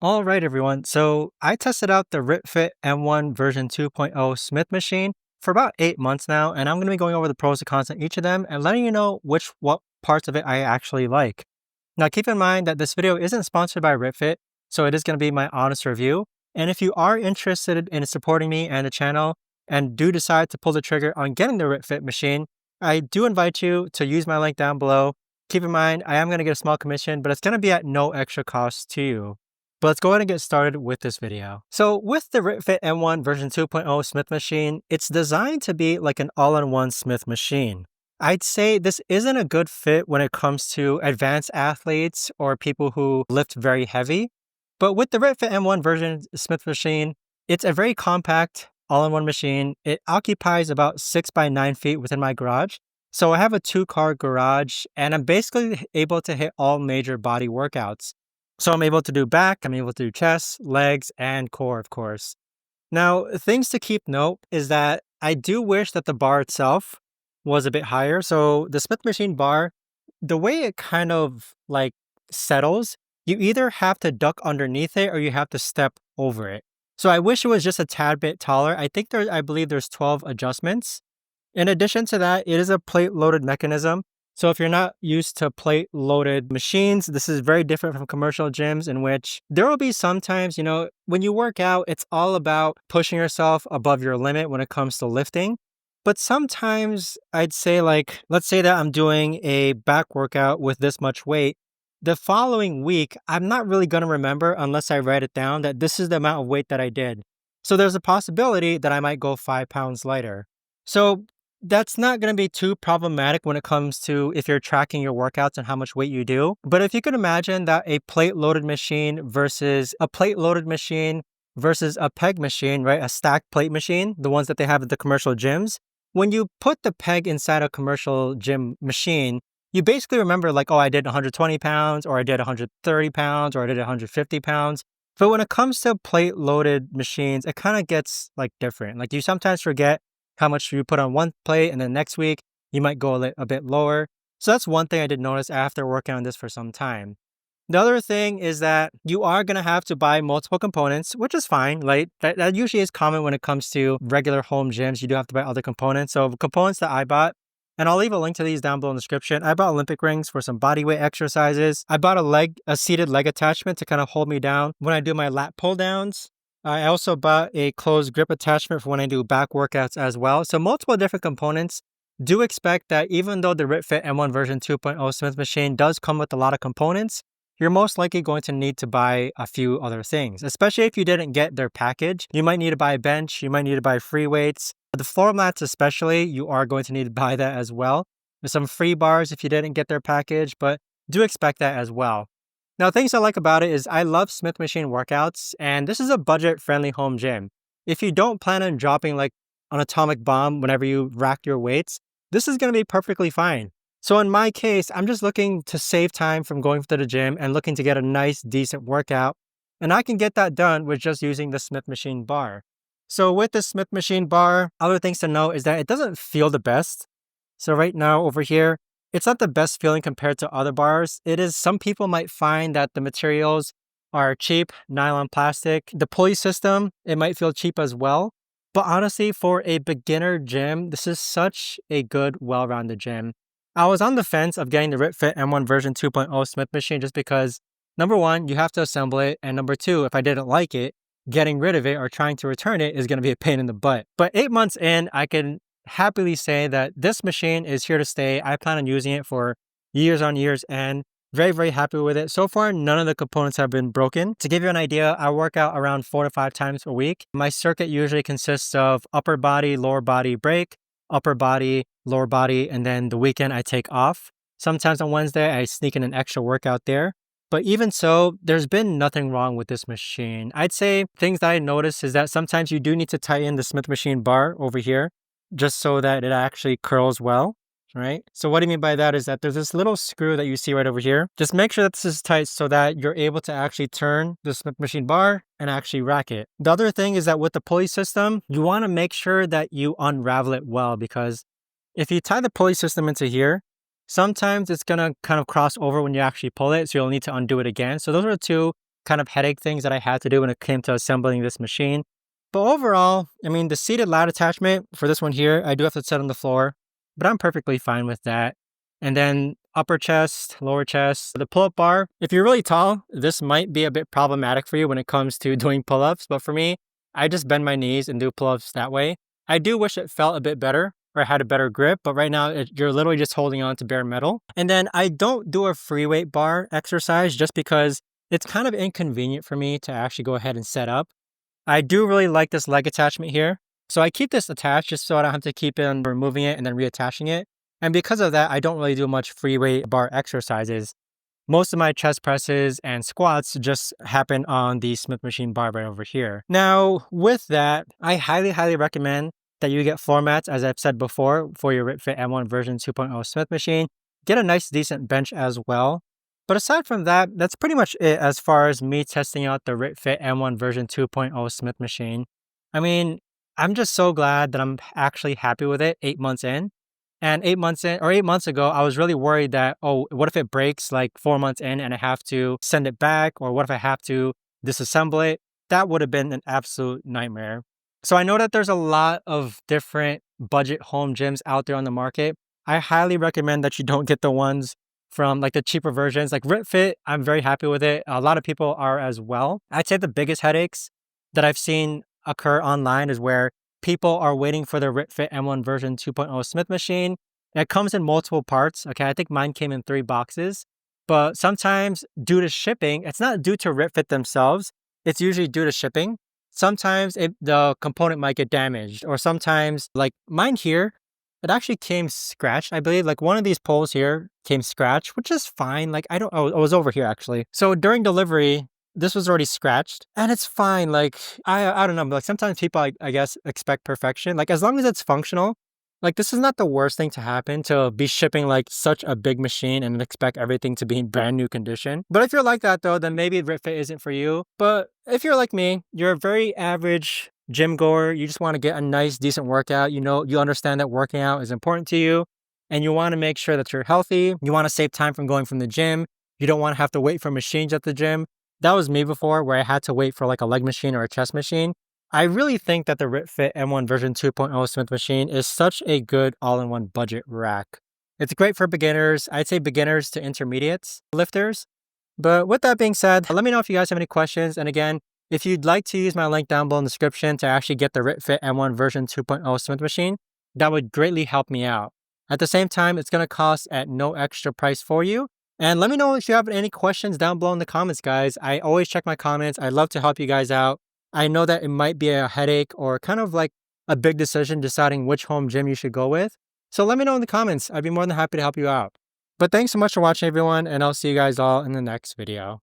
All right, everyone. So I tested out the RitFit M1 version 2.0 Smith machine for about 8 months now, and I'm going to be going over the pros and cons on each of them and letting you know what parts of it I actually like. Now, keep in mind that this video isn't sponsored by RitFit, so it is going to be my honest review. And if you are interested in supporting me and the channel and do decide to pull the trigger on getting the RitFit machine, I do invite you to use my link down below. Keep in mind, I am going to get a small commission, but it's going to be at no extra cost to you. But let's go ahead and get started with this video. So with the RitFit M1 version 2.0 Smith machine, it's designed to be like an all-in-one Smith machine. I'd say this isn't a good fit when it comes to advanced athletes or people who lift very heavy. But with the RitFit M1 version Smith machine, it's a very compact all-in-one machine. It occupies about 6 by 9 feet within my garage. So I have a 2-car garage and I'm basically able to hit all major body workouts. So I'm able to do back, I'm able to do chest, legs, and core, of course. Now, things to keep note is that I do wish that the bar itself was a bit higher. So the Smith machine bar, the way it kind of like settles, you either have to duck underneath it or you have to step over it. So I wish it was just a tad bit taller. I believe there's 12 adjustments. In addition to that, it is a plate loaded mechanism. So if you're not used to plate loaded machines, this is very different from commercial gyms in which there will be sometimes, when you work out, it's all about pushing yourself above your limit when it comes to lifting. But sometimes I'd say let's say that I'm doing a back workout with this much weight. The following week, I'm not really going to remember unless I write it down that this is the amount of weight that I did. So there's a possibility that I might go 5 pounds lighter. So that's not going to be too problematic when it comes to if you're tracking your workouts and how much weight you do. But if you could imagine that a plate loaded machine versus a peg machine, right? A stacked plate machine, the ones that they have at the commercial gyms. When you put the peg inside a commercial gym machine, you basically remember I did 120 pounds or I did 130 pounds or I did 150 pounds. But when it comes to plate loaded machines, it kind of gets different. You sometimes forget how much you put on one plate, and then next week you might go a bit lower. So that's one thing I did notice after working on this for some time. The other thing is that you are going to have to buy multiple components, which is fine. That usually is common when it comes to regular home gyms. You do have to buy other components. So components that I bought, and I'll leave a link to these down below in the description. I bought Olympic rings for some body weight exercises. I bought a seated leg attachment to kind of hold me down when I do my lat pull downs. I also bought a closed grip attachment for when I do back workouts as well. So multiple different components. Do expect that even though the RitFit M1 version 2.0 Smith machine does come with a lot of components, you're most likely going to need to buy a few other things, especially if you didn't get their package. You might need to buy a bench, you might need to buy free weights. The floor mats especially, you are going to need to buy that as well. There's some free bars if you didn't get their package, but do expect that as well. Now, things I like about it is I love Smith machine workouts, and this is a budget-friendly home gym. If you don't plan on dropping an atomic bomb whenever you rack your weights, this is going to be perfectly fine. So in my case, I'm just looking to save time from going to the gym and looking to get a nice, decent workout, and I can get that done with just using the Smith machine bar. So with the Smith machine bar, other things to note is that it doesn't feel the best. So right now over here, it's not the best feeling compared to other bars. Some people might find that the materials are cheap, nylon plastic. The pulley system, it might feel cheap as well. But honestly, for a beginner gym, this is such a good, well-rounded gym. I was on the fence of getting the RitFit M1 version 2.0 Smith machine just because, number one, you have to assemble it. And number two, if I didn't like it, getting rid of it or trying to return it is going to be a pain in the butt. But 8 months in, I can happily say that this machine is here to stay. I plan on using it for years on years and very, very happy with it. So far, none of the components have been broken. To give you an idea, I work out around 4 to 5 times a week. My circuit usually consists of upper body, lower body break, upper body, lower body, and then the weekend I take off. Sometimes on Wednesday, I sneak in an extra workout there. But even so, there's been nothing wrong with this machine. I'd say things that I noticed is that sometimes you do need to tighten the Smith machine bar over here, just so that it actually curls well, right? So what I mean by that is that there's this little screw that you see right over here. Just make sure that this is tight so that you're able to actually turn the Smith machine bar and actually rack it. The other thing is that with the pulley system, you want to make sure that you unravel it well, because if you tie the pulley system into here, sometimes it's going to kind of cross over when you actually pull it, so you'll need to undo it again. So those are the two kind of headache things that I had to do when it came to assembling this machine. But overall, I mean, the seated lat attachment for this one here, I do have to sit on the floor, but I'm perfectly fine with that. And then upper chest, lower chest, the pull-up bar. If you're really tall, this might be a bit problematic for you when it comes to doing pull-ups. But for me, I just bend my knees and do pull-ups that way. I do wish it felt a bit better or had a better grip, but right now you're literally just holding on to bare metal. And then I don't do a free weight bar exercise just because it's kind of inconvenient for me to actually go ahead and set up. I do really like this leg attachment here. So I keep this attached just so I don't have to keep on removing it and then reattaching it. And because of that, I don't really do much free weight bar exercises. Most of my chest presses and squats just happen on the Smith machine bar right over here. Now, with that, I highly recommend that you get floor mats, as I've said before, for your RitFit M1 version 2.0 Smith machine. Get a nice, decent bench as well. But aside from that, that's pretty much it as far as me testing out the RitFit M1 version 2.0 Smith machine. I mean, I'm just so glad that I'm actually happy with it 8 months in. And 8 months ago, I was really worried that, oh, what if it breaks like 4 months in and I have to send it back? Or what if I have to disassemble it? That would have been an absolute nightmare. So I know that there's a lot of different budget home gyms out there on the market. I highly recommend that you don't get the ones from like the cheaper versions. Like RitFit, I'm very happy with it. A lot of people are as well. I'd say the biggest headaches that I've seen occur online is where people are waiting for the RitFit M1 version 2.0 Smith machine. It comes in multiple parts. Okay, I think mine came in 3 boxes. But sometimes due to shipping, it's not due to RitFit themselves. It's usually due to shipping. Sometimes the component might get damaged, or sometimes like mine here, it actually came scratched. I believe like one of these poles here came scratched, which is fine. Like I don't, oh, it was over here actually. So during delivery, this was already scratched and it's fine. Like I don't know, like sometimes people I guess expect perfection. Like as long as it's functional, like this is not the worst thing to happen to be shipping like such a big machine and expect everything to be in brand new condition. But if you're like that though, then maybe RitFit isn't for you. But if you're like me, you're a very average gym goer, you just want to get a nice decent workout. You know, you understand that working out is important to you and you want to make sure that you're healthy. You want to save time from going from the gym. You don't want to have to wait for machines at the gym. That was me before, where I had to wait for like a leg machine or a chest machine. I really think that the RitFit M1 version 2.0 Smith machine is such a good all-in-one budget rack. It's great for beginners. I'd say beginners to intermediates, lifters. But with that being said, let me know if you guys have any questions. And again, if you'd like to use my link down below in the description to actually get the RitFit M1 version 2.0 Smith machine, that would greatly help me out. At the same time, it's going to cost at no extra price for you. And let me know if you have any questions down below in the comments, guys. I always check my comments. I love to help you guys out. I know that it might be a headache or kind of like a big decision deciding which home gym you should go with. So let me know in the comments. I'd be more than happy to help you out. But thanks so much for watching, everyone, and I'll see you guys all in the next video.